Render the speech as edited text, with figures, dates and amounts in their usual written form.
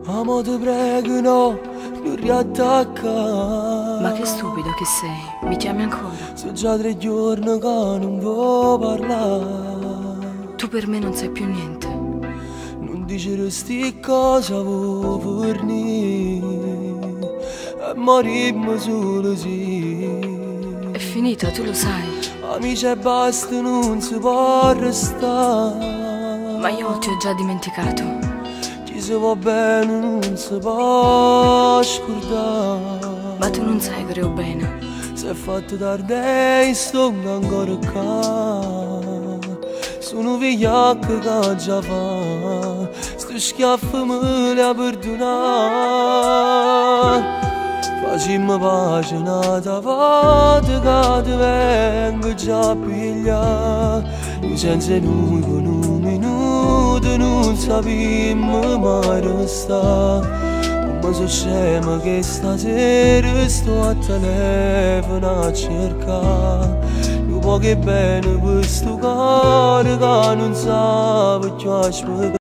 Amo ti prego no, non riattacca. Ma che stupido che sei, mi chiami ancora? Sono già 3 giorni che non vuoi parlare. Tu per me non sai più niente. Non diceresti cosa vuoi fornire e morirmi solo sì. È finita, tu lo sai. Amici e basta, non si può restare. Ma io ti ho già dimenticato. Chi si va bene non si può scordare. Ma tu non sai che ero bene. Se è fatto tardi e sto ancora qua. Sono vigliacco che già fa. Sto schiaffo me li ha perdonati. Facciamo pace un'altra volta che ti vengo già a pigliare. Io senza noi con un minuto non sappiamo mai restare. Ma so scema che stasera sto a telefono a cercare. Io poco e bene questo cuore che non sa più aspettare.